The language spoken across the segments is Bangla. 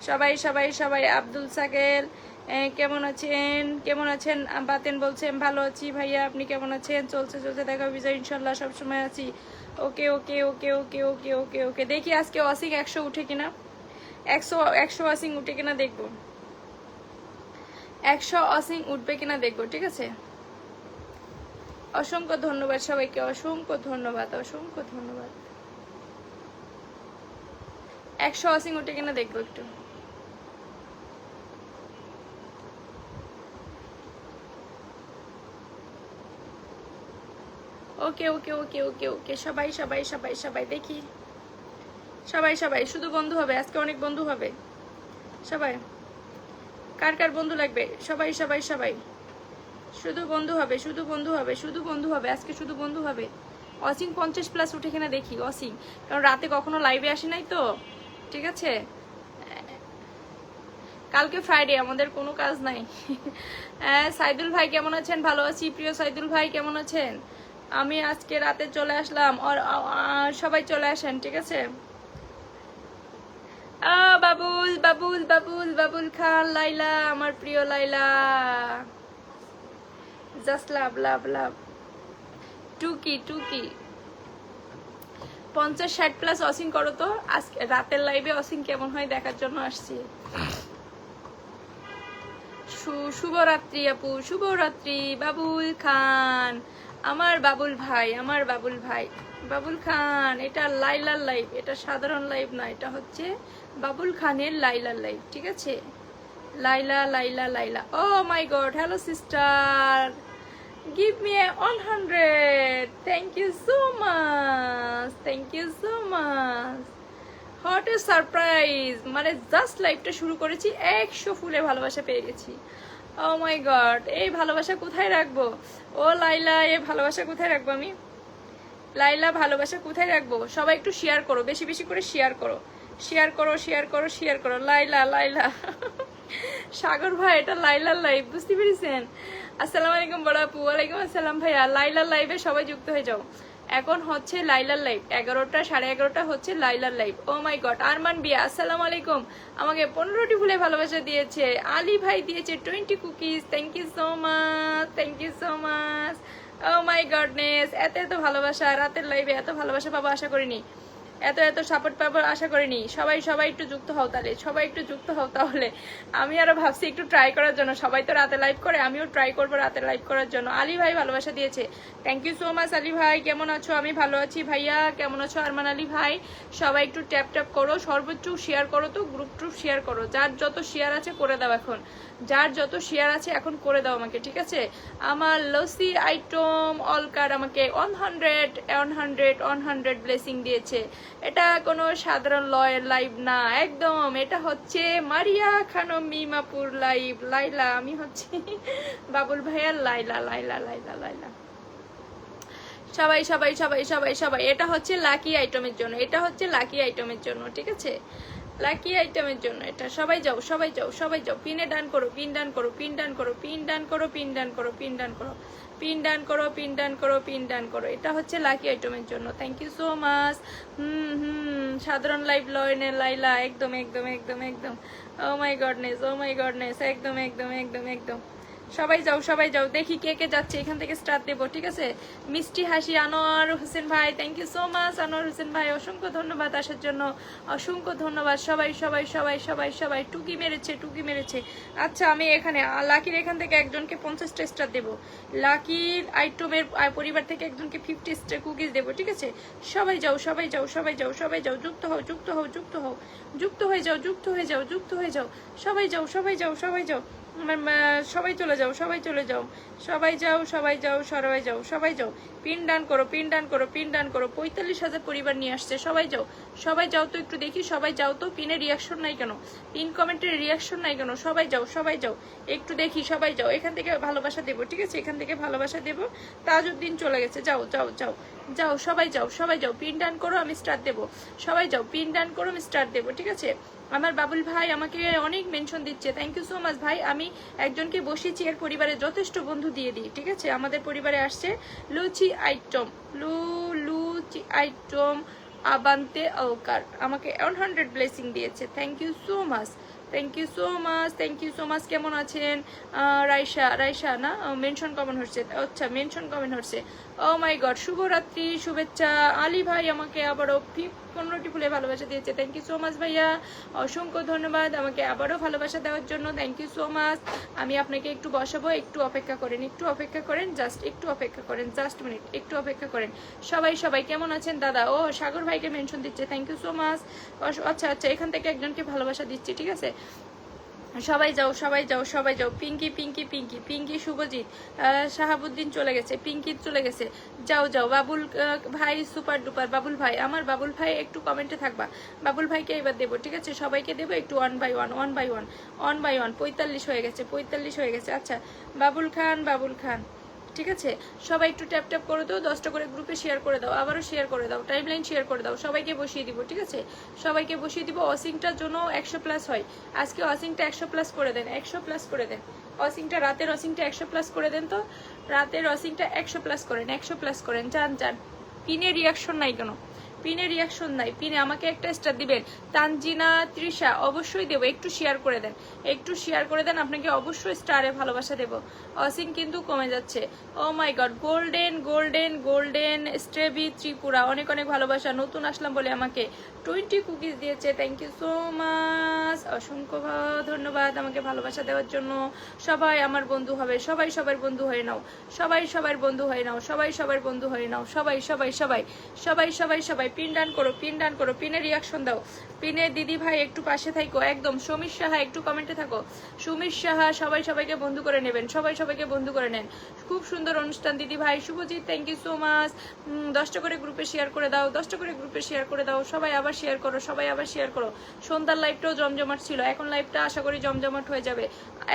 সবাই সবাই সবাই। আব্দুল সাকেল কেমন আছেন? কেমন আছেন? বাতেন বলছেন ভালো আছি ভাইয়া, আপনি কেমন আছেন? চলছে চলছে, দেখা বিজয় ইনশাল্লাহ, সবসময় আছি। ওকে ওকে ওকে ওকে ওকে ওকে ওকে, দেখি আজকে ওয়াসিং 100 উঠে কিনা, 100 ওয়াসিং উঠে কিনা দেখবো, 100 ওয়াসিং উঠবে কিনা দেখবো, ঠিক আছে। অসংখ্য ধন্যবাদ সবাইকে, অসংখ্য ধন্যবাদ, অসংখ্য ধন্যবাদ। 100 ওয়াসিং উঠে কিনা দেখবো একটু। ওকে ওকে ওকে ওকে ওকে, সবাই সবাই সবাই সবাই, দেখি সবাই সবাই, শুধু বন্ধু হবে আজকে, অনেক বন্ধু হবে সবাই। কার কার বন্ধু লাগবে? সবাই সবাই সবাই, শুধু বন্ধু হবে, শুধু বন্ধু হবে, শুধু বন্ধু হবে আজকে, শুধু বন্ধু হবে। ওয়াচিং 50+ উঠে কিনা দেখি ওয়াচিং, কারণ রাতে কখনো লাইভে আসি নাই তো, ঠিক আছে। কালকে ফ্রাইডে, আমাদের কোনো কাজ নাই। সাইদুল ভাই কেমন আছেন? ভালো আছি প্রিয় সাইদুল ভাই, কেমন আছেন? আমি আজকে রাতে চলে আসলাম, আর সবাই চলে আসেন, ঠিক আছে। বাবুল বাবুল বাবুল বাবুল খান, লাইলা আমার প্রিয় লাইলা, জাস্ট লাভ লাভ লাভ। টুকি টুকি 50-60+ ওয়াচিং করো তো, আজকে রাতের লাইভে ওয়াচিং কেমন হয় দেখার জন্য আসছি। শুভরাত্রি আপু, শুভরাত্রি। বাবুল খান, আমার বাবুল ভাই, আমার বাবুল ভাই, বাবুল খান। এটা লাইলার লাইভ, এটা সাধারণ লাইভ না, এটা হচ্ছে বাবুল খানের লাইলার লাইভ, ঠিক আছে। Laila Laila Laila, oh my God, hello sister, give me a 100, thank you so much, thank you so much, what a surprise, মানে জাস্ট লাইভটা শুরু করেছি 100 ফুলে ভালোবাসা পেয়ে গেছি। ও মাই গড, এই ভালোবাসা কোথায় রাখবো? ও লাইলা, এই ভালোবাসা কোথায় রাখবো আমি? লাইলা ভালোবাসা কোথায় রাখবো? সবাই একটু শেয়ার করো, বেশি বেশি করে শেয়ার করো, শেয়ার করো শেয়ার করো শেয়ার করো। লাইলা লাইলা, সাগর ভাই এটা লাইলার লাইভ, বুঝতে পেরেছেন? আসসালামু আলাইকুম বড় আপু। ওয়ালাইকুম আসসালাম ভাইয়া। লাইলার লাইভে সবাই যুক্ত হয়ে যাও, এখন হচ্ছে লাইলার লাইভ, 11টা 11:30 হচ্ছে লাইলার live. O my god, Arman বিয়া আসসালামু আলাইকুম, আমাকে 15টি ফুলে ভালোবাসা দিয়েছে। আলী ভাই দিয়েছে 20 cookies, thank you so much, thank you so much. Oh my goodness, এত এত ভালোবাসা রাতের লাইভে, এত ভালোবাসা পাবো আশা করিনি, এত এত সাপোর্ট পাবো আশা করিনি। সবাই সবাই একটু যুক্ত হও তাহলে, সবাই একটু যুক্ত হও তাহলে। আমি আরো ভাবছি একটু ট্রাই করার জন্য, সবাই তো রাতে লাইভ করে, আমিও ট্রাই করবো রাতে লাইভ করার জন্য। আলী ভাই ভালোবাসা দিয়েছে, thank you so much Ali ভাই। কেমন আছো? আমি ভালো আছি ভাইয়া, কেমন আছো আরমান আলী ভাই? সবাই একটু ট্যাপ ট্যাপ করো, সর্বোচ্চ শেয়ার করো, তো গ্রুপ ট্রুপ শেয়ার করো, যার যত শেয়ার আছে করে দাও এখন, যার যত শেয়ার আছে এখন করে দাও আমাকে, ঠিক আছে। আমার লসি আইটম অলকার আমাকে 100 ব্লেসিং দিয়েছে। এটা কোনো সাধারণ লাইভ না একদম, এটা হচ্ছে মারিয়া খানম মিমাপুর লাইভ। লাইলা, আমি হচ্ছে বাবুল ভাইয়ার লাইলা, লাইলা লাইলা লাইলা। সবাই সবাই সবাই সবাই সবাই, এটা হচ্ছে লাকি আইটেমের জন্য, এটা হচ্ছে লাকি আইটেমের জন্য, ঠিক আছে, লাকি আইটেমের জন্য এটা। সবাই যাও সবাই যাও সবাই যাও, পিনে ডান করো, পিন ডান করো, পিন ডান করো, পিন ডান করো, পিন ডান করো, পিন ডান করো, পিন ডান করো, পিন ডান করো, পিন ডান করো, এটা হচ্ছে লাকি আইটেমের জন্য। Thank you so much. সাধারণ লাইভ লয়নে লাইলা, একদম একদম একদম একদম। ও my goodness, O my goodness, একদম একদম একদম একদম। সবাই যাও সবাই যাও, দেখি কে কে যাচ্ছে, এখান থেকে স্টার্ট দেবো, ঠিক আছে। মিষ্টি হাসি আনোয়ার হোসেন ভাই, thank you so much Anwar Hossain ভাই, অসংখ্য ধন্যবাদ আসার জন্য, অসংখ্য ধন্যবাদ। সবাই সবাই সবাই সবাই সবাই, টুকি মেরেছে টুকি মেরেছে। আচ্ছা আমি এখানে লাকির এখান থেকে একজনকে 50টা স্টার দেবো, লাকির আইটেমের পরিবার থেকে একজনকে 50 স্টার কুকিজ দেবো, ঠিক আছে। সবাই যাও সবাই যাও সবাই যাও সবাই যাও, যুক্ত হও যুক্ত হও যুক্ত হও, যুক্ত হয়ে যাও যুক্ত হয়ে যাও যুক্ত হয়ে যাও, সবাই যাও সবাই যাও সবাই যাও, সবাই চলে যাও সবাই চলে যাও, সবাই যাও সবাই যাও সবাই যাও সবাই যাও, পিন ডান করো, পিন ডান করো, পিন ডান করো। 45,000 পরিবার নিয়ে আসছে, সবাই যাও সবাই যাও তো, একটু দেখি সবাই যাও তো। পিনের রিয়াকশন নাই কেন, পিন কমেন্টের রিয়াকশন নাই কেন? সবাই যাও সবাই যাও, একটু দেখি সবাই যাও। এখান থেকে ভালোবাসা দেবো, ঠিক আছে, এখান থেকে ভালোবাসা দেবো। তাজউদ্দিন চলে গেছে, যাও যাও যাও যাও সবাই যাও সবাই যাও, পিন ডান করো, আমি স্টার দেবো। সবাই যাও, পিন ডান করো, আমি স্টার দেবো, ঠিক আছে। আমার বাবুল ভাই আমাকে অনেক মেনশন দিচ্ছে, থ্যাংক ইউ সো মাচ ভাই। আমি একজনকে বসিয়েছি, এর পরিবারে যথেষ্ট বন্ধু দিয়ে দিই, ঠিক আছে। আমাদের পরিবারে আসছে লুচি আইটম, লুচি আইটম আবান্তে অলকার, আমাকে 100 ব্লেসিং দিয়েছে, thank you so much. Thank you so much, thank you so much. কেমন আছেন? রাইসা না মেনশন কমেন্ট হচ্ছে, আচ্ছা মেনশন কমেন্ট হচ্ছে। ও মাই গড, শুভরাত্রি, শুভেচ্ছা। আলী ভাই আমাকে আবারও 15টি ফুলে ভালোবাসা দিয়েছে, থ্যাংক ইউ সো মাচ ভাইয়া, অসংখ্য ধন্যবাদ আমাকে আবারও ভালোবাসা দেওয়ার জন্য, থ্যাংক ইউ সো মাচ। আমি আপনাকে একটু বসাবো, একটু অপেক্ষা করেন, একটু অপেক্ষা করেন, জাস্ট একটু অপেক্ষা করেন, জাস্ট মিনিট, একটু অপেক্ষা করেন। সবাই কেমন আছেন দাদা? ও সাগর ভাইকে মেনশন দিচ্ছে, থ্যাংক ইউ সো মাচ। আচ্ছা এখান থেকে একজনকে ভালোবাসা দিচ্ছি, ঠিক আছে? সবাই যাও। পিঙ্কি শুভজিৎ, শাহাবুদ্দিন চলে গেছে, পিঙ্কি চলে গেছে, যাও বাবুল ভাই সুপার ডুপার। বাবুল ভাই, আমার বাবুল ভাই একটু কমেন্টে থাকবা, বাবুল ভাইকে এবার দেবো, ঠিক আছে? সবাইকে দেবো একটু ওয়ান বাই ওয়ান। 45 হয়ে গেছে। আচ্ছা বাবুল খান, ঠিক আছে? সবাই একটু ট্যাপ করে দাও, 10টা করে গ্রুপে শেয়ার করে দাও, আবারও শেয়ার করে দাও, টাইমলাইন শেয়ার করে দাও, সবাইকে বসিয়ে দিব, ঠিক আছে? সবাইকে বসিয়ে দিব। অসিংটার জন্য 100+ হয় আজকে, অসিংটা 100+ করে দেন, 100+ করে দেন অসিংটা, রাতের অসিংটা 100+ করে দেন তো, রাতের অসিংটা 100+ করেন, 100+ করেন। যান। পিনে রিয়াকশন নাই কেন? পিনে রিয়াকশন নাই, পিনে আমাকে একটা স্টার দিবেন। তানজিনা তৃষা, অবশ্যই দেবো, একটু শেয়ার করে দেন, একটু শেয়ার করে দেন, আপনাকে অবশ্যই স্টারে ভালোবাসা দেবো। অসিং কিন্তু কমে যাচ্ছে। ও মাই গড, গোল্ডেন স্ট্রেবি ত্রিপুরা, অনেক ভালোবাসা। নতুন আসলাম বলে আমাকে 20 কুকিজ দিয়েছে, থ্যাংক ইউ সো মাচ, অসংখ্য ধন্যবাদ আমাকে ভালোবাসা দেওয়ার জন্য। সবাই আমার বন্ধু হবে, সবার বন্ধু হয়ে নাও, সবার বন্ধু হয়ে নাও, সবার বন্ধু হয়ে নাও, সবাই পিন ডান করো, পিনে রিয়াকশন দাও। পিনে দিদি ভাই একটু পাশে থাকো, একদম। সমীর সাহা একটু কমেন্টে থাকো, সমীর সাহা। সবাইকে বন্ধু করে নেবেন, সবাইকে বন্ধু করে নেন। খুব সুন্দর অনুষ্ঠান দিদি ভাই। Subhajit, thank you so much. 10টা করে গ্রুপে শেয়ার করে দাও, 10টা করে গ্রুপে শেয়ার করে দাও। সবাই আবার শেয়ার করো। সন্ধ্যার লাইভটাও জমজমাট ছিল, এখন লাইভটা আশা করি জমজমাট হয়ে যাবে।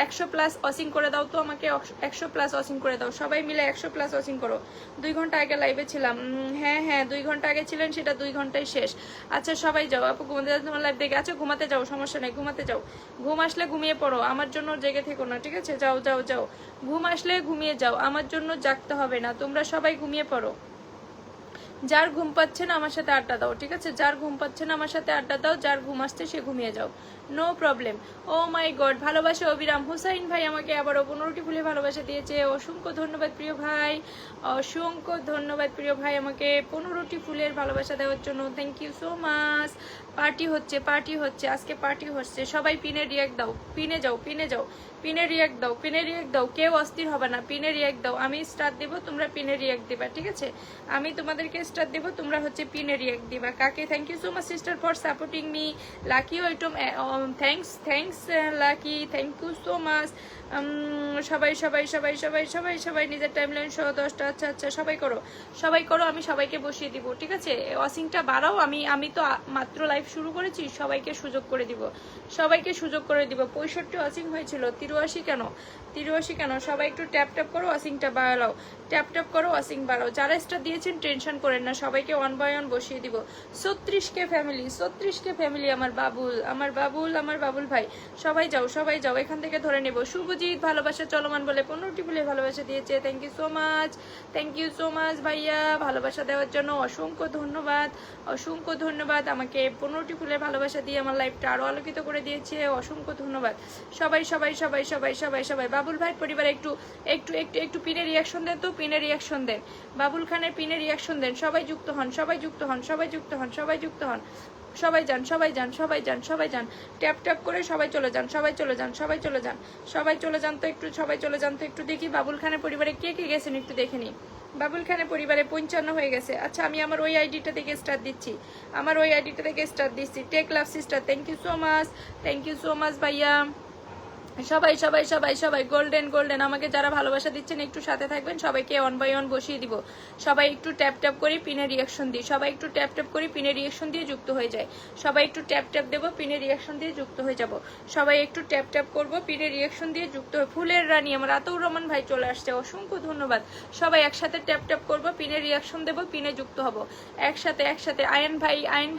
100+ অসিং করে দাও তো আমাকে, 100+ অসিং করে দাও, সবাই মিলে 100+ অসিং করো। 2 ঘন্টা আগে লাইভে ছিলাম, হ্যাঁ 2 ঘন্টা আগে ছিলেন, সেটা 2 ঘন্টায় শেষ। আচ্ছা সবাই যাও, আপু ঘুমাতে যাও, তোমার লাইভ দেখে। আচ্ছা ঘুমাতে যাও, সমস্যা নেই, ঘুমাতে যাও। ঘুম আসলে ঘুমিয়ে পড়ো, আমার জন্য জেগে থেকো না, ঠিক আছে? যাও। ঘুম আসলে ঘুমিয়ে যাও, আমার জন্য জাগতে হবে না, তোমরা সবাই ঘুমিয়ে পড়ো। যার ঘুম পাচ্ছে না আমার সাথে আড্ডা দাও, ঠিক আছে? যার ঘুম পাচ্ছে না আমার সাথে আড্ডা দাও, যার ঘুম আসছে সে ঘুমিয়ে যাও, no problem. O my god, ভালোবাসা অবিরাম। হুসাইন ভাই আমাকে আবারও 15টি ফুলে ভালোবাসা দিয়েছে, অসংখ্য ধন্যবাদ প্রিয় ভাই, অসংখ্য ধন্যবাদ প্রিয় ভাই আমাকে 15টি ফুলের ভালোবাসা দেওয়ার জন্য, thank you so much. Party হচ্ছে আজকে, পার্টি হচ্ছে। সবাই পিনে রিয়াক্ট দাও, পিনে যাও, পিনে রিয়াক্ট দাও, কেউ অস্থির হবে না, পিনে রিয়াক্ট দাও। আমি স্টার দেব, তোমরা পিনে রিয়াক্ট দিবা, ঠিক আছে? আমি তোমাদেরকে স্টার দেব, তোমরা হচ্ছে পিনে রিয়াক্ট দিবা। কাকে? Thank you so much sister for supporting me. Lucky ওইটম, thanks Lucky, thank you so much. সবাই নিজের টাইমলাইন সহ 10টা। আচ্ছা সবাই করো, আমি সবাইকে বসিয়ে দিব, ঠিক আছে? অসিংটা বাড়াও, আমি তো মাত্র লাইভ শুরু করেছি, সবাইকে সুযোগ করে দিব। 65 অসিং হয়েছিল, 83 কেন? সবাই একটু ট্যাপ করো, অসিংটা বাড়াও, ট্যাপ করো, অসিং বাড়াও। যারা স্টার দিয়েছেন টেনশন করেন না, সবাইকে 1 বাই 1 বসিয়ে দিব। 36K ফ্যামিলি, আমার বাবুল ভাই। সবাই যাও, এখান থেকে ধরে নেব। শুভজিৎ ভালোবাসা চলমান বলে 15টি ফুলে ভালোবাসা দিয়েছে, থ্যাংক ইউ সো মাচ ভাইয়া, ভালোবাসা দেওয়ার জন্য অসংখ্য ধন্যবাদ আমাকে 15টি ফুলে ভালোবাসা দিয়ে আমার লাইফটা আরো আলোকিত করে দিয়েছে, অসংখ্য ধন্যবাদ। সবাই বাবুল ভাই পরিবারে একটু পিনে রিয়াকশন দেন তো, পিনে রিয়াকশন দেন, বাবুল খানের পিনে রিয়াকশন দেন। সবাই যুক্ত হন, সবাই যান, ট্যাপ করে সবাই চলে যান তো একটু দেখি বাবুল খানের পরিবারে কে গেছেন একটু দেখে নি। বাবুল খানের পরিবারে 55 হয়ে গেছে। আচ্ছা আমি আমার ওই আইডিটা থেকে স্টার দিচ্ছি, take love sister, thank you so much ভাইয়া। সবাই গোল্ডেন আমাকে যারা ভালোবাসা দিচ্ছেন একটু সাথে থাকবেন, সবাইকে 1 বাই 1 বসিয়ে দিব। সবাই একটু ট্যাপ করে পিনে রিয়াকশন দিই, সবাই একটু ট্যাপ করে পিনে রিয়াকশন দিয়ে যুক্ত হয়ে যায়। সবাই একটু ট্যাপ দেবো, পিনে রিয়াকশন দিয়ে যুক্ত হয়ে যাব। সবাই একটু ট্যাপ করবো, পিনে রিয়াকশন দিয়ে যুক্ত হয়ে। ফুলের রানী আমার আতাউর রহমান ভাই চলে আসছে, অসংখ্য ধন্যবাদ। সবাই একসাথে ট্যাপ করবো, পিনে রিয়াকশন দেবো, পিনে যুক্ত হব একসাথে। আয়ন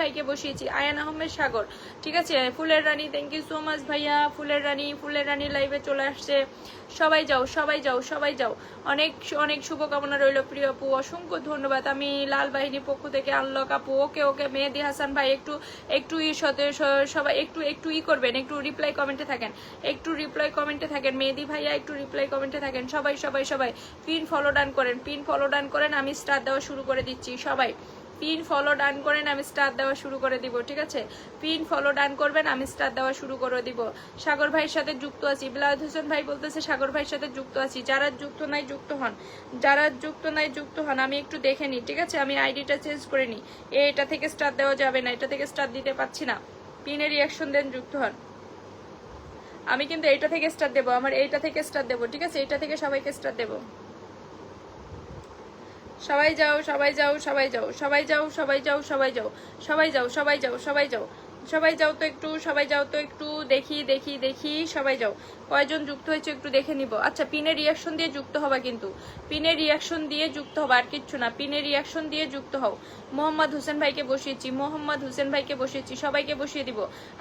ভাইকে বসিয়েছি, আয়ন আহমেদ সাগর, ঠিক আছে? ফুলের রানী, থ্যাংক ইউ সো মাচ ভাইয়া। ফুলের রানী রানী লাইভে চলে আসছে, সবাই যাও সবাই যাও সবাই যাও। অনেক অনেক শুভকামনা রইল প্রিয় আপু, অসংখ্য ধন্যবাদ। আমি লাল বাহিনীর পক্ষ থেকে আনলক আপু, ওকে ওকে। মেহেদি হাসান ভাই একটু একটু সবাই একটু একটু করবেন, একটু রিপ্লাই কমেন্টে থাকেন, একটু রিপ্লাই কমেন্টে থাকেন। মেহেদি ভাইয়া একটু রিপ্লাই কমেন্টে থাকেন। সবাই সবাই সবাই পিন ফলো ডান করেন, পিন ফলো ডান করেন, আমি স্টার দেওয়া শুরু করে দিচ্ছি। সবাই পিন ফলো ডান করেন, আমি স্টার দেওয়া শুরু করে দিব, ঠিক আছে? পিন ফলো ডান করবেন, আমি স্টার দেওয়া শুরু করে দিব। সাগর ভাইয়ের সাথে যুক্ত আছি, বিলায়ত হোসেন ভাই বলতেছে সাগর ভাইয়ের সাথে যুক্ত আছি। যারা যুক্ত নাই যুক্ত হন, যারা যুক্ত নাই যুক্ত হন। আমি একটু দেখে নিই, ঠিক আছে? আমি আইডিটা চেঞ্জ করে নিই। এটা থেকে স্টার দেওয়া যাবে না, এটা থেকে স্টার দিতে পারছি না। পিনে রিয়াকশন দেন, যুক্ত হন। আমি কিন্তু এইটা থেকে স্টার দেবো, আমার এইটা থেকে স্টার দেবো, ঠিক আছে? এইটা থেকে সবাইকে স্টার দেবো। সবাই যাও সবাই যাও সবাই যাও সবাই যাও সবাই যাও সবাই যাও সবাই যাও সবাই যাও সবাই যাও সবাই যাও তো একটু, সবাই যাও তো একটু, দেখি দেখি দেখি। সবাই যাও, কয়জন যুক্ত হয়েছে একটু দেখে নিব। আচ্ছা, পিনের রিয়াকশন দিয়ে যুক্ত হবা, কিন্তু পিনের রিয়াকশন দিয়ে যুক্ত হবা, আর কিচ্ছু না। পিনের রিয়াকশন দিয়ে যুক্ত হও। মোহাম্মদ হোসেন ভাইকে বসিয়েছি, মোহাম্মদ হোসেন ভাইকে বসিয়েছি, সবাইকে বসিয়ে দিব।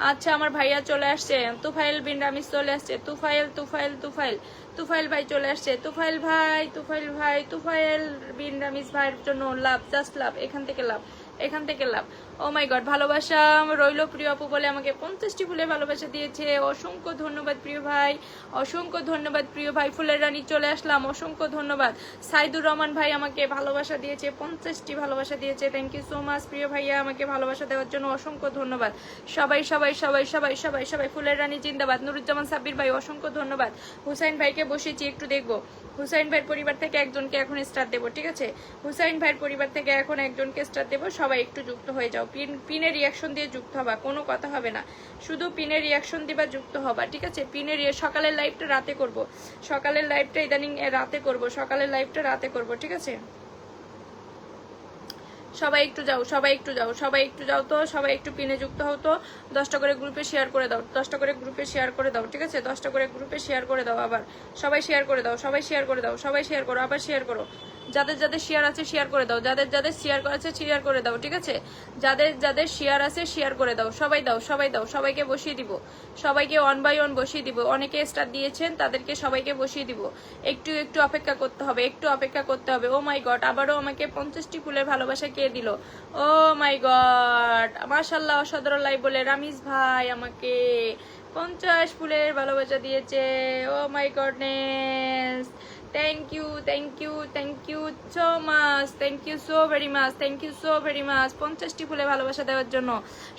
আচ্ছা, আমার ভাইয়া চলে আসছে, তুফাইল বিন রামিজ চলে আসছে। তুফাইল তুফাইল তুফাইল তুফাইল ভাই চলে আসছে। তুফাইল ভাই, তুফাইল ভাই, তুফাইল বিন রামিজ ভাইয়ের জন্য লাভ, জাস্ট লাভ, এখান থেকে লাভ, এখান থেকে লাভ। ও মাই গড, ভালোবাসা রইল প্রিয় আপু বলে আমাকে 50টি ফুলের ভালোবাসা দিয়েছে। অসংখ্য ধন্যবাদ প্রিয় ভাই, অসংখ্য ধন্যবাদ প্রিয় ভাই। ফুলের রানী চলে আসলাম, অসংখ্য ধন্যবাদ। সাইদুর রহমান ভাই আমাকে ভালোবাসা দিয়েছে, 50টি ভালোবাসা দিয়েছে। থ্যাংক ইউ সো মাচ প্রিয় ভাইয়া, আমাকে ভালোবাসা দেওয়ার জন্য অসংখ্য ধন্যবাদ। সবাই সবাই সবাই সবাই সবাই সবাই ফুলের রানী জিন্দাবাদ। নুরুজ্জামান সাব্বির ভাই অসংখ্য ধন্যবাদ। হুসাইন ভাইকে বসেছি, একটু দেখবো। হুসাইন ভাইয়ের পরিবার থেকে একজনকে এখন স্টার দেবো, ঠিক আছে? হুসাইন ভাইয়ের পরিবার থেকে এখন একজনকে স্টার দেবো। সবাই একটু যুক্ত হয়ে যাও, পিনের রিয়াকশন দিয়ে যুক্ত হবা, কোনো কথা হবে না, শুধু পিনের রিয়াকশন দিবা, যুক্ত হবা, ঠিক আছে? পিনের সকালের লাইভটা রাতে করব, সকালের লাইভটা ইদানিং রাতে করব, সকালের লাইভটা রাতে করব, ঠিক আছে? সবাই একটু যাও, সবাই একটু যাও, সবাই একটু যাও তো, সবাই একটু পিনে যুক্ত হও তো। 10টা করে গ্রুপে শেয়ার করে দাও, 10টা করে গ্রুপে শেয়ার করে দাও, ঠিক আছে? 10টা করে গ্রুপে শেয়ার করে দাও। আবার সবাই শেয়ার করে দাও, সবাই শেয়ার করে দাও, সবাই শেয়ার করো, আবার শেয়ার করো। যাদের যাদের শেয়ার আছে শেয়ার করে দাও, যাদের যাদের শেয়ার আছে শেয়ার করে দাও, ঠিক আছে? যাদের যাদের শেয়ার আছে শেয়ার করে দাও। সবাই দাও, সবাই দাও, সবাইকে বসিয়ে দিব, সবাইকে ওয়ান বাই ওয়ান বসিয়ে দিব। অনেকে স্টার দিয়েছেন, তাদেরকে সবাইকে বসিয়ে দিব। একটু একটু অপেক্ষা করতে হবে, একটু অপেক্ষা করতে হবে। ও মাই গড, আবারও আমাকে 50টি ফুলের ভালোবাসা কে দিল? ও মাই গড, মাশাআল্লাহ, অসাধারণ লাইভ বলে রামিজ ভাই আমাকে 50 ফুলের ভালোবাসা দিয়েছে। Oh my goodness, thank you thank you thank you so much, thank you so very much, thank you so very much 50টি ফুলে ভালোবাসা দেওয়ার জন্য।